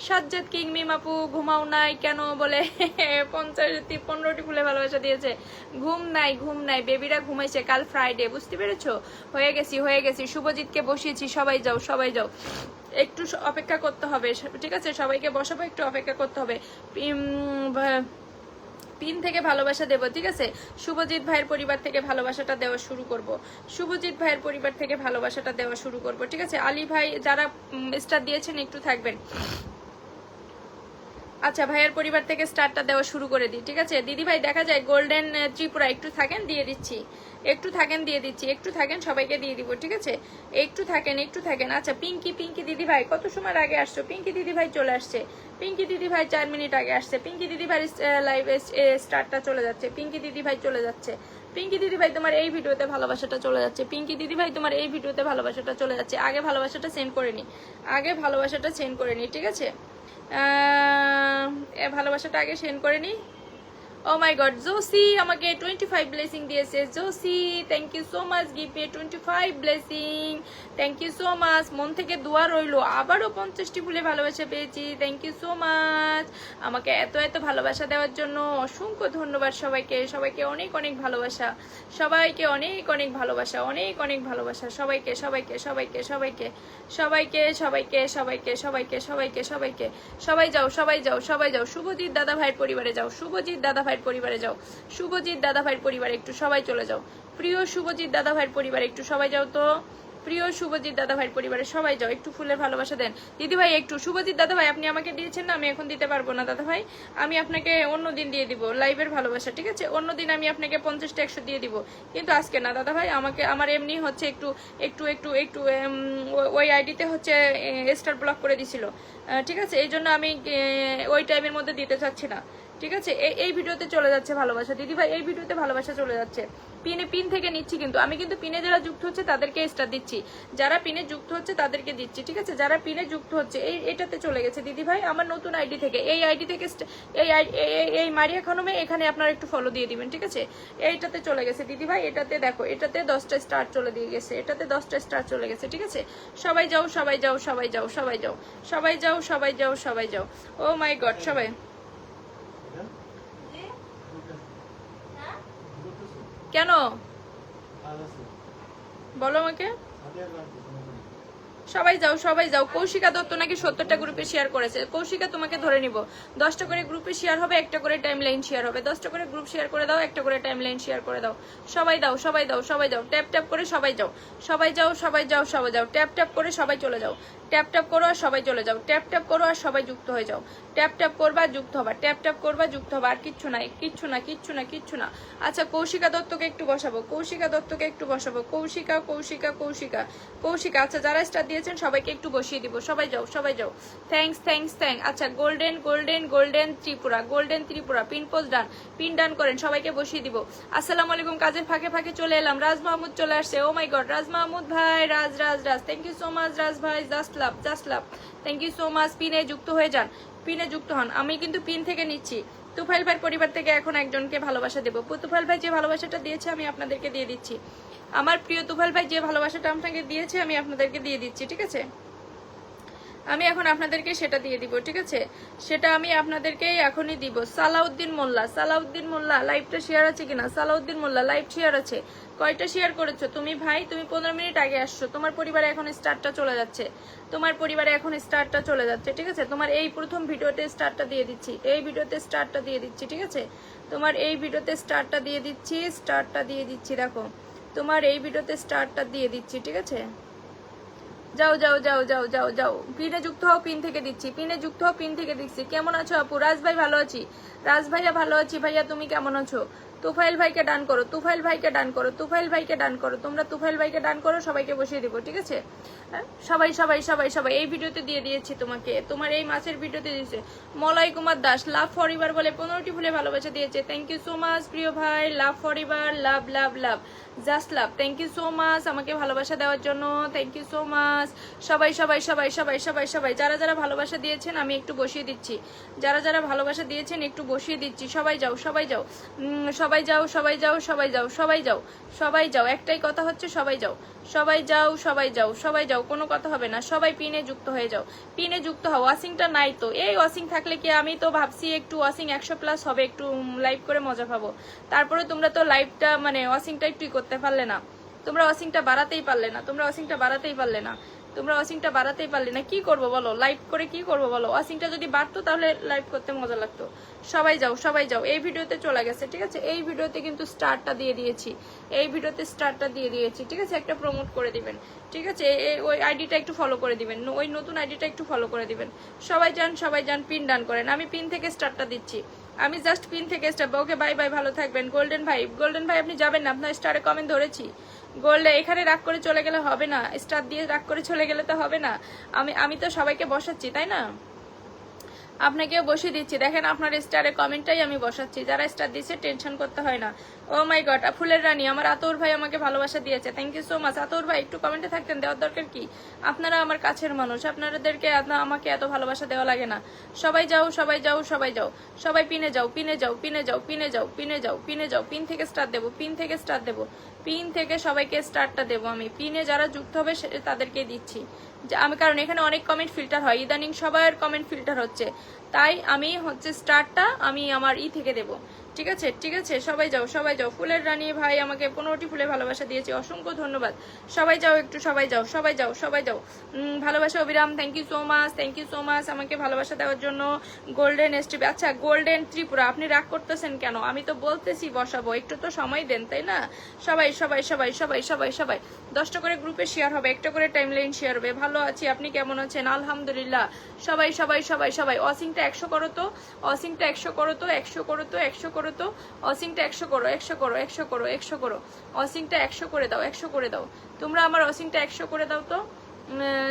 সাজ্জাদ কিং মিম আপু ঘুমাও নাই কেন বলে 15টি ফুলে ভালোবাসা দিয়েছে। ঘুম নাই, ঘুম নাই, বেবিরা ঘুমাইছে, কাল ফ্রাইডে, বুঝতে পেরেছো? হয়ে গেছি হয়ে গেছি। শুভজিৎকে বসিয়েছি, সবাই যাও সবাই যাও, একটু অপেক্ষা করতে হবে, ঠিক আছে? সবাইকে বসাবো, একটু অপেক্ষা করতে হবে। পিন থেকে ভালোবাসা দেব, ঠিক আছে? শুভজিৎ ভাইয়ের পরিবার থেকে ভালোবাসাটা দেওয়া শুরু করব, শুভজিৎ ভাইয়ের পরিবার থেকে ভালোবাসাটা দেওয়া শুরু করব, ঠিক আছে? আলী ভাই যারা স্টার দিয়েছেন একটু থাকবেন। আচ্ছা, ভাইয়ের পরিবার থেকে স্টারটা দেওয়া শুরু করে দিই, ঠিক আছে? দিদি ভাই দেখা যায় গোল্ডেন ত্রিপুরা, একটু থাকেন দিয়ে দিচ্ছি, একটু থাকেন দিয়ে দিচ্ছি, একটু থাকেন, সবাইকে দিয়ে দিব, ঠিক আছে? একটু থাকেন, একটু থাকেন। আচ্ছা, পিঙ্কি, পিঙ্কি দিদি ভাই কত সময় আগে আসছো? পিঙ্কি দিদি ভাই চলে আসছে, পিঙ্কি দিদি ভাই 4 মিনিট আগে আসছে। পিঙ্কি দিদি ভাই লাইভে স্টারটা চলে যাচ্ছে, পিঙ্কি দিদি ভাই চলে যাচ্ছে। পিঙ্কি দিদি ভাই তোমার এই ভিডিওতে ভালোবাসাটা চলে যাচ্ছে, পিঙ্কি দিদি ভাই তোমার এই ভিডিওতে ভালোবাসাটা চলে যাচ্ছে। আগে ভালোবাসাটা সেন্ড করে নি, আগে ভালোবাসাটা সেন্ড করে নি, ঠিক আছে? ভালোবাসাটা আগে সেন্ড করে নি। ও মাই গড, জোসি আমাকে 25 ব্লেসিং দিয়েছে। Josie, thank you so much, give me 25 blessing, thank you so much. মন থেকে দোয়া রইলো, আবারও 50টি ফুলে ভালোবাসা পেয়েছি। থ্যাংক ইউ সো মাচ, আমাকে এত এত ভালোবাসা দেওয়ার জন্য অসংখ্য ধন্যবাদ সবাইকে, সবাইকে অনেক অনেক ভালোবাসা, সবাইকে অনেক অনেক ভালোবাসা, অনেক অনেক ভালোবাসা সবাইকে, সবাইকে সবাইকে সবাইকে সবাইকে সবাইকে সবাইকে সবাইকে সবাইকে সবাইকে। সবাই যাও, সবাই যাও, সবাই যাও। শুভজিৎ দাদা ভাইয়ের পরিবারে যাও, শুভজিৎ দাদা ভাইয়ের পরিবারে যাও, শুভজিৎ দাদা ভাইয়ের পরিবারে একটু সবাই চলে যাও। প্রিয় শুভজিৎ দাদা ভাইয়ের পরিবারে একটু সবাই যাও তো, প্রিয় শুভজিৎ দাদা ভাইয়ের পরিবারে সবাই যাও, একটু ফুলের ভালোবাসা দেন। দিদি ভাই একটু, শুভজিৎ দাদা ভাই আপনি আমাকে দিয়েছেন না, আমি এখন দিতে পারবো না দাদা ভাই, আমি আপনাকে অন্য দিন দিয়ে দিব লাইভের ভালোবাসা, ঠিক আছে? অন্য দিন আমি আপনাকে 50টা 100 দিয়ে দিব, কিন্তু আজকে না দাদা ভাই। আমাকে আমার এমনি হচ্ছে একটু একটু একটু একটু ওই আইডিতে হচ্ছে স্টার ব্লক করে দিছিল, ঠিক আছে? এই জন্য আমি ওই টাইমের মধ্যে দিতে চাচ্ছি না, ঠিক আছে, এই ভিডিওতে চলে যাচ্ছে ভালোবাসা দিদি ভাই, এই ভিডিওতে ভালোবাসা চলে যাচ্ছে। পিন থেকে নিচ্ছি, কিন্তু আমি কিন্তু পিনে যারা যুক্ত হচ্ছে তাদেরকে স্টার দিচ্ছি, যারা পিনে যুক্ত হচ্ছে তাদেরকে দিচ্ছি। ঠিক আছে, যারা পিনে যুক্ত হচ্ছে এটাতে চলে গেছে দিদি ভাই আমার নতুন আইডি থেকে, এই আইডি থেকে এই মারিয়া খানমে এখানে আপনারা একটু ফলো দিয়ে দিবেন। ঠিক আছে, এইটাতে চলে গেছে দিদি ভাই, এটাতে দেখো, এটাতে 10টা স্টার চলে দিয়ে গেছে, এটাতে 10টা স্টার চলে গেছে। ঠিক আছে, সবাই যাও সবাই যাও সবাই যাও সবাই যাও সবাই যাও সবাই যাও সবাই যাও। ও মাই গড, সবাই কেন বলো আমাকে, সবাই যাও সবাই যাও। কৌশিকা দত্ত নাকি 70টা গ্রুপে শেয়ার করেছে। কৌশিকা তোমাকে ধরে নিব, 10টা করে গ্রুপে শেয়ার হবে, একটা করে টাইম লাইন শেয়ার হবে। 10টা করে গ্রুপ শেয়ার করে দাও, একটা করে টাইম লাইন শেয়ার করে দাও। সবাই দাও সবাই দাও সবাই যাও, ট্যাপ ট্যাপ করে সবাই যাও সবাই যাও সবাই যাও সবাই যাও, ট্যাপ ট্যাপ করে সবাই চলে যাও, ট্যাপ ট্যাপ করো আর সবাই চলে যাও, ট্যাপ ট্যাপ করো আর সবাই যুক্ত হয়ে যাও, ট্যাপ ট্যাপ করবা যুক্ত হবা, ট্যাপ ট্যাপ করবা যুক্ত হবা, আর কিচ্ছু নাই কিচ্ছু না কিচ্ছু না কিচ্ছু না। আচ্ছা, কৌশিকা দত্তকে একটু বসাবো, কৌশিকা দত্তকে একটু বসাবো, কৌশিকা কৌশিকা কৌশিকা কৌশিকা। আচ্ছা, যারা স্টার দিয়েছেন সবাইকে একটু বসিয়ে দিব, সবাই যাও সবাই যাও। Thanks thanks thank. আচ্ছা, golden golden golden Tripura, golden Tripura, pin post done, pin done করেন, সবাইকে বসিয়ে দিব। আসসালামু আলাইকুম, কাজের ফাঁকে ফাঁকে চলে এলাম। রাজ মাহমুদ চলে আসছে, ও মাই গড, রাজ মাহমুদ ভাই, Raj Raj Raj, thank you so much Raj ভাই, just love just love, thank you so much. পিনে যুক্ত হয়ে যান, পিনে যুক্ত হন, আমি কিন্তু পিন থেকে নিচ্ছি। তুফাইল ভাইয়ের পরিবার থেকে এখন একজনকে ভালোবাসা দেবো। তুফাইল ভাই যে ভালোবাসাটা দিয়েছে আমি আপনাদেরকে দিয়ে দিচ্ছি, আমার প্রিয় তুফাইল ভাই যে ভালোবাসাটা আপনাকে দিয়েছে আমি আপনাদেরকে দিয়ে দিচ্ছি। ঠিক আছে, আমি এখন আপনাদেরকে সেটা দিয়ে দিব। ঠিক আছে, সেটা আমি আপনাদেরকে এখনই দিব। সালাউদ্দিন মোল্লা, সালাউদ্দিন মোল্লা লাইভটা শেয়ার আছে কিনা? সালাউদ্দিন মোল্লা লাইভ শেয়ার আছে, কয়টা শেয়ার করেছো তুমি ভাই? তুমি 15 মিনিট আগে আসছো, তোমার পরিবারে এখন স্টারটা চলে যাচ্ছে, তোমার পরিবারে এখন স্টারটা চলে যাচ্ছে। ঠিক আছে, তোমার এই প্রথম ভিডিওতে স্টারটা দিয়ে দিচ্ছি, এই ভিডিওতে স্টারটা দিয়ে দিচ্ছি। ঠিক আছে, তোমার এই ভিডিওতে স্টারটা দিয়ে দিচ্ছি, স্টারটা দিয়ে দিচ্ছি, দেখো তোমার এই ভিডিওতে স্টারটা দিয়ে দিচ্ছি। ঠিক আছে, যাও যাও যাও যাও যাও যাও, পিনে যুক্ত হও, পিন থেকে দিচ্ছি, পিনে যুক্ত হও, পিন থেকে দিচ্ছি। কেমন আছো আপু? রাজ ভাই ভালো আছি, রাজ ভাইয়া ভালো আছি। ভাইয়া তুমি কেমন আছো? তুফাইল ভাইকে ডান করো, তুফাইল ভাইকে ডান করো, তুফাইল ভাইকে ডান করো, তোমরা তুফাইল ভাইকে ডান করো, সবাইকে বসিয়ে দিব। ঠিক আছে, সবাই সবাই সবাই সবাই এই ভিডিওতে দিয়ে দিয়েছি তোমাকে, তোমার এই মাছের ভিডিওতে দিয়েছে। Malay Kumar Das love for ever বলে 15টি ফুলে ভালোবাসা দিয়েছে, থ্যাংক ইউ সো মাচ প্রিয় ভাই। Love forever, love love love, just love, thank you so much আমাকে ভালোবাসা দেওয়ার জন্য, থ্যাংক ইউ সো মাচ। সবাই সবাই সবাই সবাই সবাই সবাই যারা যারা ভালোবাসা দিয়েছেন আমি একটু বসিয়ে দিচ্ছি, যারা যারা ভালোবাসা দিয়েছেন একটু বসিয়ে দিচ্ছি। সবাই যাও সবাই যাও সবাই যাও সবাই যাও সবাই যাও সবাই যাও সবাই যাও, একটাই কথা হচ্ছে সবাই যাও সবাই যাও সবাই যাও সবাই যাও, কোনো কথা হবে না, সবাই পিনে যুক্ত হয়ে যাও, পিনে যুক্ত হও। ওয়াশিংটা নাই তো, এই ওয়াশিং থাকলে কি, আমি তো ভাবছি একটু ওয়াশিং 100+ হবে, একটু লাইভ করে মজা পাবো। তারপরে তোমরা তো লাইভটা মানে ওয়াশিংটা একটুই করতে পারলে না, তোমরা ওয়াশিংটা বাড়াতেই পারলে না, তোমরা ওয়াশিংটা বাড়াতেই পারলে না, তোমরা ওয়াশিংটা বাড়াতেই পারলে না। কি করবো বলো, লাইভ করে কি করবো বলো? ওয়াশিংটা যদি বাড়তো তাহলে লাইভ করতে মজা লাগতো। সবাই যাও সবাই যাও, এই ভিডিওতে চলে গেছে। ঠিক আছে, এই ভিডিওতে কিন্তু স্টারটা দিয়ে দিয়েছি, এই ভিডিওতে স্টারটা দিয়ে দিয়েছি। ঠিক আছে, একটা প্রমোট করে দিবেন। ঠিক আছে, ওই আইডিটা একটু ফলো করে দিবেন, ওই নতুন আইডিটা একটু ফলো করে দিবেন। সবাই যান পিন ডান করেন, আমি পিন থেকে স্টারটা দিচ্ছি, আমি জাস্ট পিন থেকে স্টার। ওকে বাই বাই, ভালো থাকবেন। গোল্ডেন ভাই, গোল্ডেন ভাই আপনি যাবেন না, আপনার স্টারে কমেন্ট ধরেছি। গোল্ডে এখানে রাগ করে চলে গেলে হবে না, স্টার দিয়ে রাগ করে চলে গেলে তো হবে না। আমি তো সবাইকে বসাচ্ছি, তাই না? আপনাকেও বসিয়ে দিচ্ছি, দেখেন আপনার স্টারে কমেন্টটাই আমি বসাচ্ছি, যারা স্টার দিচ্ছে টেনশন করতে হয় না। ও মাই গড, ফুলের রানী আমার আতর ভাই আমাকে ভালোবাসা দিয়েছে, থ্যাংক ইউ সো মাচ। আতর ভাই একটু কমেন্টে থাকতেন, দেওয়ার দরকার কি? আপনারা আমার কাছের মানুষ, আপনাদেরকে আমাকে এত ভালোবাসা দেওয়া লাগে না। সবাই যাও সবাই যাও সবাই যাও সবাই পিনে যাও পিনে যাও পিনে যাও পিনে যাও পিনে যাও পিনে যাও, পিন থেকে স্টার দেবো, পিন থেকে স্টার দেবো, পিন থেকে সবাইকে স্টারটা দেবো আমি। পিনে যারা যুক্ত হবে তাদেরকে দিচ্ছি আমি, কারণ এখানে অনেক কমেন্ট ফিল্টার হয়, ইদানিং সবার কমেন্ট ফিল্টার হচ্ছে, তাই আমি হচ্ছে স্টারটা আমি আমার থেকে দেবো। ঠিক আছে ঠিক আছে, সবাই যাও সবাই যাও। ফুলের রানী ভাই আমাকে 15টি ফুলে ভালোবাসা দিয়েছে, অসংখ্য ধন্যবাদ। সবাই যাও একটু, সবাই যাও সবাই যাও সবাই যাও। ভালোবাসা অবিরাম, thank you so much, thank you so much আমাকে ভালোবাসা দেওয়ার জন্য। গোল্ডেন এসটিভি, আচ্ছা গোল্ডেন ত্রিপুরা আপনি রাগ করতেছেন কেন? আমি তো বলতেছি বসাবো, একটু তো সময় দেন, তাই না? সবাই সবাই সবাই সবাই সবাই সবাই 10টা করে গ্রুপে শেয়ার হবে, একটা করে টাইমলাইন শেয়ার হবে। ভালো আছি, আপনি কেমন আছেন? আলহামদুলিল্লাহ। সবাই সবাই সবাই সবাই অসিংটা 100 করো তো, অসিংটা 100 করো তো, 100 করো তো, 100 করো তো, অসিংটা 100 করো, 100 করো, 100 করো, 100 করো, অসিংটা 100 করে দাও, 100 করে দাও, তোমরা আমার অসিংটা 100 করে দাও তো,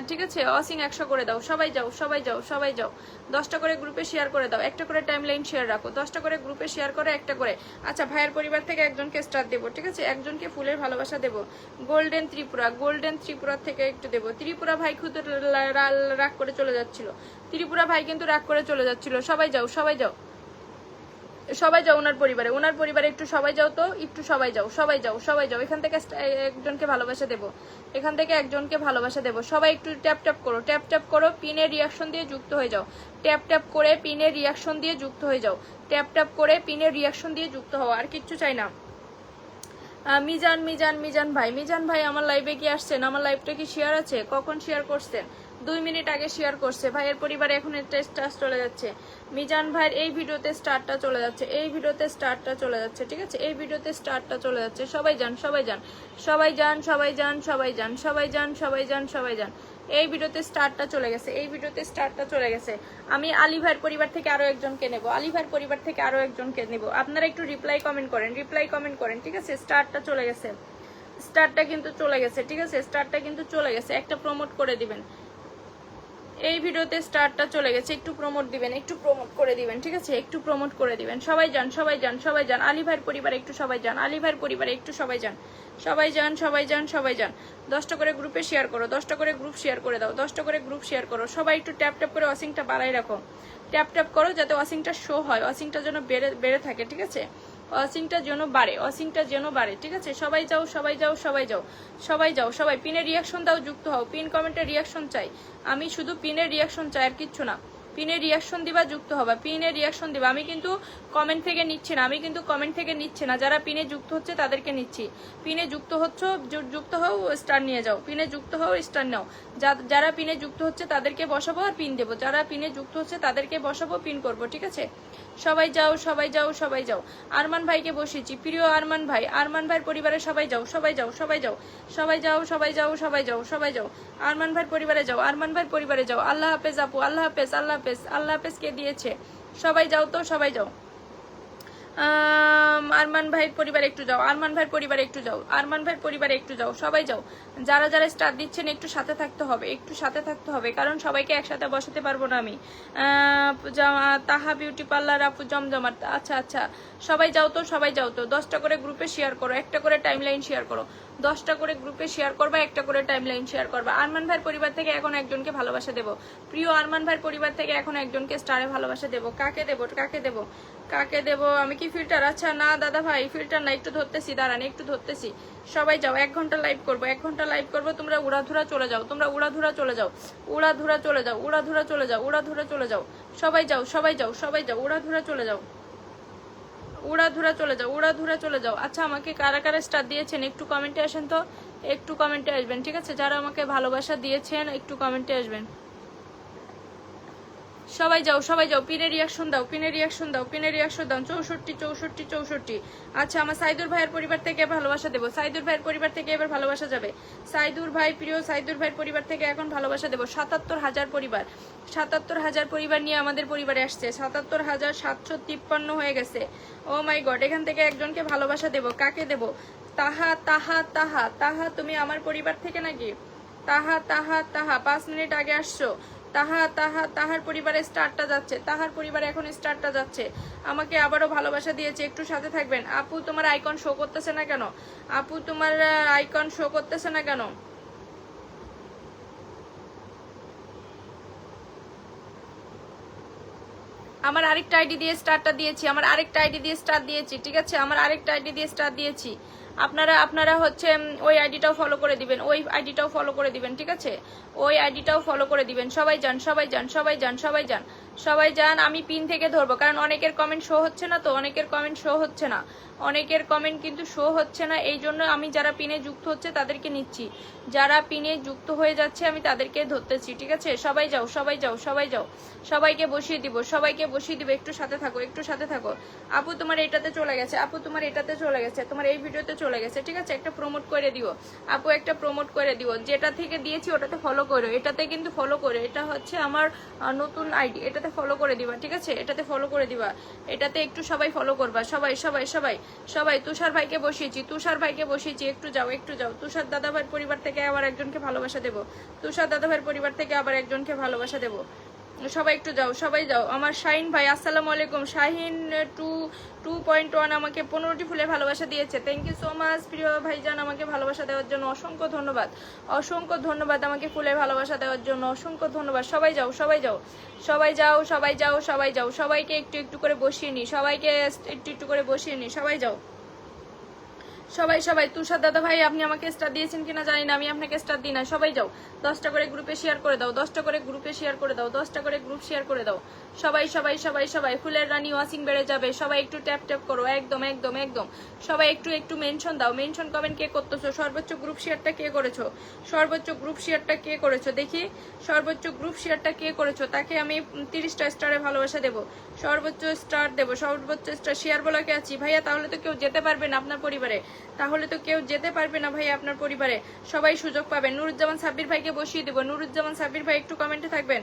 ঠিক আছে, অসিং 100 করে দাও, সবাই যাও সবাই যাও সবাই যাও। 10টা করে গ্রুপে শেয়ার করে দাও, একটা করে টাইমলাইন শেয়ার রাখো, 10টা করে গ্রুপে শেয়ার করে একটা করে। আচ্ছা, ভাইয়ের পরিবার থেকে একজনকে স্টার দেবো, ঠিক আছে, একজনকে ফুলের ভালোবাসা দেবো। গোল্ডেন ত্রিপুরা থেকে একটু দেবো। ত্রিপুরা ভাই খুদ রাগ করে চলে যাচ্ছিল, ত্রিপুরা ভাই কিন্তু রাগ করে চলে যাচ্ছিল। সবাই যাও সবাই যাও সবাই যাও, ওনার পরিবারে একটু সবাই যাও, তো একটু সবাই যাও সবাই যাও সবাই যাও। এখান থেকে একজনকে ভালোবাসা দেবো, এখান থেকে একজনকে ভালোবাসা দেবো। সবাই একটু ট্যাপ ট্যাপ করো, পিনের রিয়াকশন দিয়ে যুক্ত হয়ে যাও। ট্যাপ ট্যাপ করে পিনের রিয়াকশন দিয়ে যুক্ত হয়ে যাও, ট্যাপ ট্যাপ করে পিনের রিয়াকশন দিয়ে যুক্ত হও, আর কিচ্ছু চাই না। মিজান ভাই আমার লাইভে কি আসছেন? আমার লাইভটা কি শেয়ার আছে? কখন শেয়ার করছেন? 2 মিনিট আগে শেয়ার করছে। ভাইয়ের পরিবারে এখন একটা স্টার চলে যাচ্ছে। মিজান ভাইয়ের এই ভিডিওতে স্টারটা চলে যাচ্ছে, এই ভিডিওতে স্টারটা চলে যাচ্ছে, ঠিক আছে, এই ভিডিওতে স্টারটা চলে যাচ্ছে। সবাই যান সবাই যান সবাই যান সবাই যান সবাই যান সবাই যান সবাই যান সবাই যান। এই ভিডিওতে স্টারটা চলে গেছে, এই ভিডিওতে স্টারটা চলে গেছে। আমি আলী ভাইয়ের পরিবার থেকে আরো একজনকে নেব, আলী ভাইয়ের পরিবার থেকে আরো একজনকে নেব। আপনারা একটু রিপ্লাই কমেন্ট করেন, ঠিক আছে। স্টারটা চলে গেছে, স্টারটা কিন্তু চলে গেছে, ঠিক আছে, স্টারটা কিন্তু চলে গেছে। একটা প্রমোট করে দিবেন, এই ভিডিওতে স্টারটা চলে গেছে, একটু প্রমোট দিবেন, একটু প্রমোট করে দিবেন, ঠিক আছে, একটু প্রমোট করে দিবেন। সবাই যান সবাই যান সবাই যান। আলী ভাইয়ের পরিবারে একটু সবাই যান, আলী ভাইয়ের পরিবারে একটু সবাই যান সবাই যান সবাই যান সবাই যান। 10টা করে গ্রুপে শেয়ার করো, 10টা করে গ্রুপ শেয়ার করে দাও, 10টা করে গ্রুপ শেয়ার করো। সবাই একটু ট্যাপ ট্যাপ করে ওয়াসিংটা বাড়াই রাখো, ট্যাপ ট্যাপ করো যাতে ওয়াসিংটা শো হয়, ওয়াসিংটা যেন বেড়ে থাকে, ঠিক আছে, ওয়াসিংটা যেন বাড়ে, ওয়াসিংটা যেন বাড়ে, ঠিক আছে। সবাই যাও সবাই যাও সবাই যাও সবাই যাও সবাই। পিনের রিয়াকশন দাও, যুক্ত হও, পিন কমেন্টের রিয়াকশন চাই আমি, শুধু পিনের রিয়াকশন চাই, আর কিচ্ছু না। পিনের রিয়াকশন দিবা, যুক্ত হবা, পিনের রিয়াকশন দিবা। আমি কিন্তু কমেন্ট থেকে নিচ্ছি না, আমি কিন্তু কমেন্ট থেকে নিচ্ছে না। যারা পিনে যুক্ত হচ্ছে তাদেরকে নিচ্ছি। পিনে যুক্ত হচ্ছে, যুক্ত হও, স্টার নিয়ে যাও, পিনে যুক্ত হও, স্টার নাও। যারা পিনে যুক্ত হচ্ছে তাদেরকে বসাবো আর পিন দেবো, যারা পিনে যুক্ত হচ্ছে তাদেরকে বসাবো, পিন করবো, ঠিক আছে। সবাই যাও সবাই যাও সবাই যাও। আরমান ভাইকে বসিয়েছি, প্রিয় আরমান ভাইয়ের পরিবারে সবাই যাও সবাই যাও সবাই যাও সবাই যাও সবাই যাও সবাই যাও সবাই যাও। আরমান ভাইয়ের পরিবারে যাও, আরমান ভাইয়ের পরিবারে যাও। আল্লাহ হাফেজ আপু, আল্লাহ হাফেজ, আল্লাহ হাফেজ, আল্লাহ হাফেজ কে দিয়েছে। সবাই যাও তো সবাই যাও। আরমান ভাইয়ের পরিবারে একটু যাও, আরমান ভাইয়ের পরিবারে একটু যাও, আরমান ভাইয়ের পরিবারে একটু যাও, সবাই যাও। যারা যারা স্টার দিচ্ছেন একটু সাথে থাকতে হবে, একটু সাথে থাকতে হবে, কারণ সবাইকে একসাথে বসাতে পারবো না আমি। তাহা বিউটি পার্লার আপু জমজমাট, আচ্ছা আচ্ছা। সবাই যাও তো সবাই যাও তো। 10টা করে গ্রুপে শেয়ার করো, একটা করে টাইমলাইন শেয়ার করো, 10টা করে গ্রুপে শেয়ার করবা, একটা করে টাইমলাইন শেয়ার করবা। আরমান ভাইয়ের পরিবার থেকে এখন একজনকে ভালোবাসা দেবো, প্রিয় আরমান ভাইয়ের পরিবার থেকে এখন একজনকে স্টারে ভালোবাসা দেবো। কাকে দেবো কাকে দেবো কাকে দেবো? আমি কি ফিল্টার? আচ্ছা না দাদা ভাই, ফিল্টার না, একটু ধরতেছি, দাঁড়ান একটু ধরতেছি। সবাই যাও, 1 ঘন্টা লাইভ করবো, 1 ঘন্টা লাইভ করবো। তোমরা উড়াধুরা চলে যাও, তোমরা উড়াধুরা চলে যাও, উড়াধুরা চলে যাও, উড়াধুরা চলে যাও, উড়াধুরা চলে যাও। সবাই যাও সবাই যাও সবাই যাও, উড়াধুরা চলে যাও, উড়াধুরা চলে যাও, উড়াধুরা চলে যাও। আচ্ছা, আমাকে কারা কারা স্টার দিয়েছেন একটু কমেন্টে আসেন তো, একটু কমেন্টে আসবেন, ঠিক আছে। যারা আমাকে ভালোবাসা দিয়েছেন একটু কমেন্টে আসবেন। সবাই যাও সবাই যাও, পিনের রিয়াকশন দাও, পিনের রিয়াকশন দাও, পিনের রিয়াকশন দাও। 64। আচ্ছা, আমার সাইদুর ভাইয়ের পরিবার থেকে ভালোবাসা দেবো, সাইদুর ভাইয়ের পরিবার থেকে এবার ভালোবাসা যাবে। সাইদুর ভাই, প্রিয় সাইদুর ভাইয়ের পরিবার থেকে এখন ভালোবাসা দেবো। 77,000 পরিবার, 77,000 পরিবার নিয়ে আমাদের পরিবারে আসছে, 77,753 হয়ে গেছে। ও মাই গড, এখান থেকে একজনকে ভালোবাসা দেবো। কাকে দেবো? তাহা তাহা তাহা তাহা, তুমি আমার পরিবার থেকে নাকি? তাহা তাহা তাহা, 5 মিনিট আগে আসছো। তাহার পরিবারে স্টারটা যাচ্ছে, তাহার পরিবারে এখন স্টারটা যাচ্ছে। আমাকে আবারও ভালোবাসা দিয়েছে, একটু সাথে থাকবেন। আপু তোমার আইকন শো করতেছে না কেন? আপু তোমার আইকন শো করতেছে না কেন? আমার আরেকটা আইডি দিয়ে স্টারটা দিয়েছি, আমার আরেকটা আইডি দিয়ে স্টার দিয়েছি, ঠিক আছে, আমার আরেকটা আইডি দিয়ে স্টার দিয়েছি। আপনারা হচ্ছে ওই আইডিটাও ফলো করে দিবেন, ওই আইডিটাও ফলো করে দিবেন, ঠিক আছে, ওই আইডিটাও ফলো করে দিবেন। সবাই যান সবাই যান সবাই যান সবাই যান সবাই যান। আমি পিন থেকে ধরবো, কারণ অনেকের কমেন্ট শো হচ্ছে না, তো অনেকের কমেন্ট শো হচ্ছে না, অনেকের কমেন্ট কিন্তু শো হচ্ছে না। এই জন্য আমি যারা পিনে যুক্ত হচ্ছে তাদেরকে নিচ্ছি, যারা পিনে যুক্ত হয়ে যাচ্ছে আমি তাদেরকে ধরতেছি, ঠিক আছে। সবাই যাও সবাই যাও সবাই যাও, সবাইকে বসিয়ে দিব, সবাইকে বসিয়ে দিব। একটু সাথে থাকো, একটু সাথে থাকো। আপু তোমার এটাতে চলে গেছে, আপু তোমার এটাতে চলে গেছে, তোমার এই ভিডিওতে চলে গেছে, ঠিক আছে। একটা প্রমোট করে দিও আপু, একটা প্রমোট করে দিও। যেটা থেকে দিয়েছি ওটাতে ফলো করো, এটাতে কিন্তু ফলো করো। এটা হচ্ছে আমার নতুন আইডি, এটাতে এটাতে ফলো করে দিবা, ঠিক আছে? এটাতে ফলো করে দিবা, এটাতে একটু সবাই ফলো করবা, সবাই সবাই সবাই সবাই। তুষার ভাইকে বসিয়েছি, তুষার ভাইকে বসিয়েছি, একটু যাও একটু যাও। তুষার দাদাভাইয়ের পরিবার থেকে আবার একজনকে ভালোবাসা দেবো, তুষার দাদাভাইয়ের পরিবার থেকে আবার একজনকে ভালোবাসা দেবো। সবাই একটু যাও, সবাই যাও। আমার শাহিন ভাই, আসসালামু আলাইকুম। শাহিন 2.1 আমাকে 15টি ফুলে ভালোবাসা দিয়েছে। থ্যাংক ইউ সো মাচ প্রিয় ভাইজান, আমাকে ভালোবাসা দেওয়ার জন্য অসংখ্য ধন্যবাদ, অসংখ্য ধন্যবাদ। আমাকে ফুলের ভালোবাসা দেওয়ার জন্য অসংখ্য ধন্যবাদ। সবাই যাও, সবাই যাও, সবাই যাও, সবাই যাও, সবাই যাও। সবাইকে একটু একটু করে বসিয়ে নি, সবাইকে একটু একটু করে বসিয়ে নি। সবাই যাও, সবাই সবাই। তুষার দাদা ভাই আপনি আমাকে স্টার দিয়েছেন কিনা জানি না, আমি আপনাকে স্টার দিই না। সবাই যাও, 10টা করে গ্রুপে শেয়ার করে দাও, 10টা করে গ্রুপে শেয়ার করে দাও, 10টা করে গ্রুপ শেয়ার করে দাও। সবাই সবাই সবাই সবাই। ফুলের রানী ওয়াচিং বেড়ে যাবে, সবাই একটু ট্যাপ ট্যাপ করো, একদম একদম একদম। সবাই একটু একটু মেনশন দাও, মেনশন কমেন্ট কে করতেছো? সর্বোচ্চ গ্রুপ শেয়ারটা কে করেছো? সর্বোচ্চ গ্রুপ শেয়ারটা কে করেছো দেখি? সর্বোচ্চ গ্রুপ শেয়ারটা কে করেছো তাকে আমি 30টা স্টারে ভালোবাসা দেবো, সর্বোচ্চ স্টার দেবো, সর্বোচ্চ স্টার। শেয়ার বলাকে আছি ভাইয়া, তাহলে তো কেউ যেতে পারবে না আপনার পরিবারে, তাহলে তো কেউ যেতে পারবে না ভাইয়া আপনার পরিবারে। সবাই সুযোগ পাবেন। নুরুজ্জামান সাব্বির ভাইকে বসিয়ে দেবো, নুরুজ্জামান সাব্বির ভাই একটু কমেন্টে থাকবেন।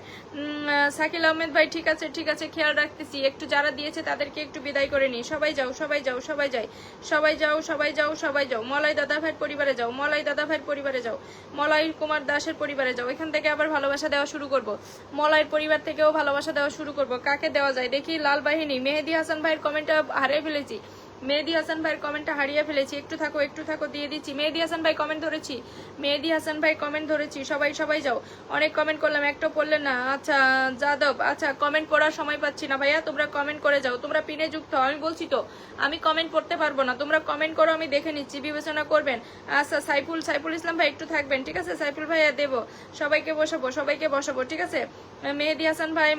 শাকিল আহমেদ ভাই ঠিক আছে ঠিক আছে, খেয়াল রাখতেছি। একটু যারা দিয়েছে তাদেরকে একটু বিদায় করে নিই। সবাই যাও, সবাই যাও, সবাই যাই, সবাই যাও, সবাই যাও, সবাই যাও। মলয় দাদা ভাইয়ের পরিবারে যাও, মলয় দাদা ভাইয়ের পরিবারে যাও, মলয় কুমার দাসের পরিবারে যাও। এখান থেকে আবার ভালোবাসা দেওয়া শুরু করব, মলয়ের পরিবার থেকেও ভালোবাসা দেওয়া শুরু করব। কাকে দেওয়া যায় দেখি? লাল বাহিনী, মেহেদি হাসান ভাইয়ের কমেন্টটা হারিয়ে ফেলেছি, মেহেদি হাসান ভাইয়ের কমেন্টটা হারিয়ে ফেলেছি। একটু থাকো একটু থাকো, দিয়ে দিচ্ছি। মেহেদি হাসান ভাই কমেন্ট ধরেছি, মেহেদি হাসান ভাই কমেন্ট ধরেছি। সবাই সবাই যাও, অনেক কমেন্ট করলাম, একটা পড়লেন না। আচ্ছা যাদব, আচ্ছা কমেন্ট পড়ার সময় পাচ্ছি না ভাইয়া, তোমরা কমেন্ট করে যাও, তোমরা পিনে যুক্ত হও। আমি বলছি তো আমি কমেন্ট পড়তে পারবো না, তোমরা কমেন্ট করো, আমি দেখে নিচ্ছি, বিবেচনা করবেন। আচ্ছা সাইফুল ইসলাম ভাই একটু থাকবেন, ঠিক আছে? সাইফুল ভাইয়া দেবো, সবাইকে বসাবো, সবাইকে বসাবো, ঠিক আছে? মেহেদি হাসান ভাই,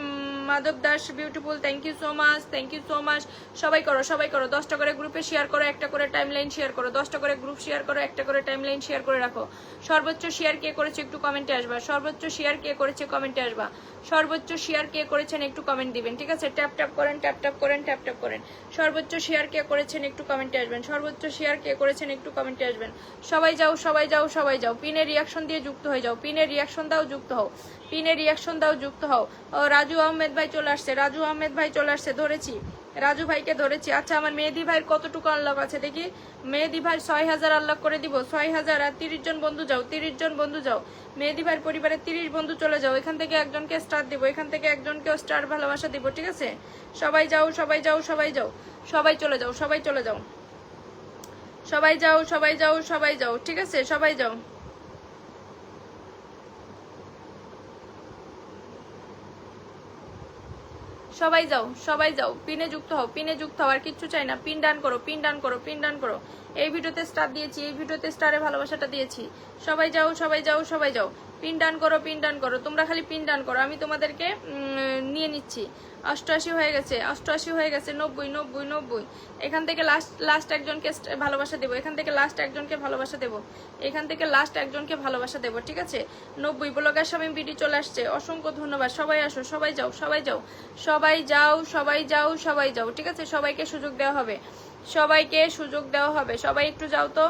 Madhab Das beautiful, thank you so much, thank you so much. সবাই করো, সবাই করো। 10টা করে গ্রুপে শেয়ার করো, একটা করে টাইমলাইন শেয়ার করো, 10টা করে গ্রুপ শেয়ার করো, একটা করে টাইমলাইন শেয়ার করে রাখো। সর্বোচ্চ শেয়ার কে করেছে একটু কমেন্টে আসবা, সর্বোচ্চ শেয়ার কে করেছে কমেন্টে আসবা, সর্বোচ্চ শেয়ার কে করেছেন একটু কমেন্ট দিবেন, ঠিক আছে? ট্যাপ ট্যাপ করেন, ট্যাপ ট্যাপ করেন, ট্যাপ ট্যাপ করেন। সর্বোচ্চ শেয়ার কে করেছেন একটু কমেন্টে আসবেন, সর্বোচ্চ শেয়ার কে করেছেন একটু কমেন্টে আসবেন। সবাই যাও, সবাই যাও, সবাই যাও। পিনের রিয়াকশন দিয়ে যুক্ত হয়ে যাও, পিনের রিয়াকশন দাও, যুক্ত হও, পিনের রিয়াকশন দাও, যুক্ত হও। ও রাজু আহমেদ ভাই চলে আসছে, রাজু আহমেদ ভাই চলে আসছে, ধরেছি, রাজু ভাইকে ধরেছি। আচ্ছা আমার মেহেদি ভাইয়ের কতটুকু আনলক আছে দেখি? মেহেদি ভাই 6000 আনলক করে দিব, 6000। আর 30 জন বন্ধু যাও, 30 জন বন্ধু যাও। মেহেদি ভাইয়ের পরিবারে 30 বন্ধু চলে যাও। এখান থেকে একজনকে স্টার দিব, এখান থেকে একজনকেও স্টার ভালোবাসা দিব, ঠিক আছে? সবাই যাও, সবাই যাও, সবাই যাও, সবাই চলে যাও, সবাই চলে যাও, সবাই যাও, সবাই যাও, সবাই যাও, ঠিক আছে? সবাই যাও, সবাই যাও, সবাই যাও। পিনে যুক্ত হও, পিনে যুক্ত হও, আর কিচ্ছু চাই না। পিন ডান করো, পিন ডান করো, পিন ডান করো। এই ভিডিওতে স্টার দিয়েছি, এই ভিডিওতে স্টারে ভালোবাসাটা দিয়েছি। সবাই যাও, সবাই যাও, সবাই যাও। পিন ডান করো, পিন ডান করো, তোমরা খালি পিন ডান করো, আমি তোমাদেরকে নিয়ে নিচ্ছি। 88 হয়ে গেছে, 88 হয়ে গেছে, 90 90 90। এখান থেকে লাস্ট একজনকে ভালোবাসা দেবো, এখান থেকে লাস্ট একজনকে ভালোবাসা দেবো, এখান থেকে লাস্ট একজনকে ভালোবাসা দেবো, ঠিক আছে? 90। ব্লগার স্বামী বিডি চলে আসছে, অসংখ্য ধন্যবাদ। সবাই আসো, সবাই যাও, সবাই যাও, সবাই যাও, সবাই যাও, সবাই যাও, ঠিক আছে? সবাইকে সুযোগ দেওয়া হবে, সবাইকে সুযোগ দেওয়া হবে। সবাই একটু যাও তো,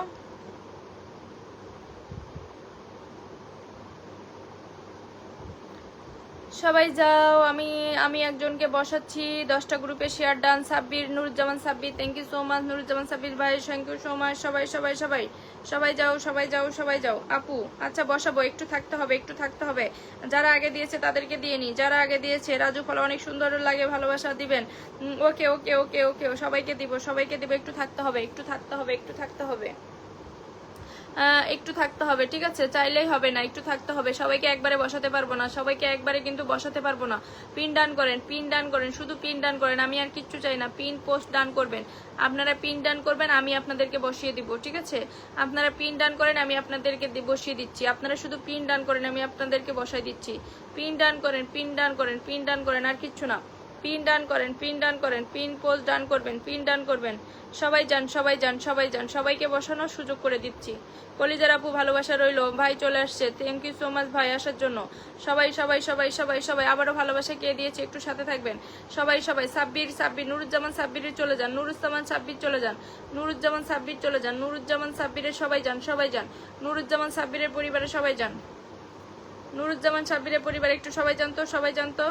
সবাই যাও। আমি আমি একজনকে বসাচ্ছি। 10টা গ্রুপে share done. Sabbir, Nuruzzaman Sabbir, thank you so much. Nuruzzaman Sabbir ভাই থ্যাংক ইউ সো মাচ। সবাই সবাই সবাই সবাই যাও, সবাই যাও, সবাই যাও। আপু আচ্ছা বসাবো, একটু থাকতে হবে, একটু থাকতে হবে। যারা আগে দিয়েছে তাদেরকে দিয়ে নি, যারা আগে দিয়েছে। রাজু ফল অনেক সুন্দর লাগে, ভালোবাসা দিবেন। ওকে ওকে ওকে ওকে, সবাইকে দিব, সবাইকে দিব। একটু থাকতে হবে, একটু থাকতে হবে, একটু থাকতে হবে, একটু থাকতে হবে, ঠিক আছে? চাইলেই হবে না, একটু থাকতে হবে। সবাইকে একবারে বসাতে পারবো না, সবাইকে একবারে কিন্তু বসাতে পারবো না। পিন ডান করেন, পিন ডান করেন, শুধু পিন ডান করেন, আমি আর কিচ্ছু চাই না। পিন পোস্ট ডান করবেন, আপনারা পিন ডান করবেন, আমি আপনাদেরকে বসিয়ে দিব, ঠিক আছে? আপনারা পিন ডান করেন, আমি আপনাদেরকে বসিয়ে দিচ্ছি। আপনারা শুধু পিন ডান করেন, আমি আপনাদেরকে বসাই দিচ্ছি। পিন ডান করেন, পিন ডান করেন, পিন ডান করেন, আর কিচ্ছু না। পিন ডান করেন, পিন ডান করেন, পিন পোস্ট ডান করবেন, পিন ডান করবেন। সবাই যান, সবাই যান, সবাই যান। সবাইকে বসানোর সুযোগ করে দিচ্ছি। কলিজার আপু ভালোবাসা রইলো, ভাই চলে আসছে, থ্যাংক ইউ সো মাচ ভাই আসার জন্য। সবাই সবাই সবাই সবাই সবাই আবারও ভালোবাসা কে দিয়েছে একটু সাথে থাকবেন। সবাই সবাই। সাব্বির সাব্বির, নুরুজ্জামান সাব্বিরের চলে যান, নুরুজ্জামান সাব্বির চলে যান, নুরুজ্জামান সাব্বির চলে যান, নুরুজ্জামান সাব্বিরের সবাই যান, সবাই যান। নুরুজ্জামান সাব্বিরের পরিবারে সবাই যান, নুরুজ্জামান সাব্বিরের পরিবারে একটু সবাই জানতো, সবাই জানতো।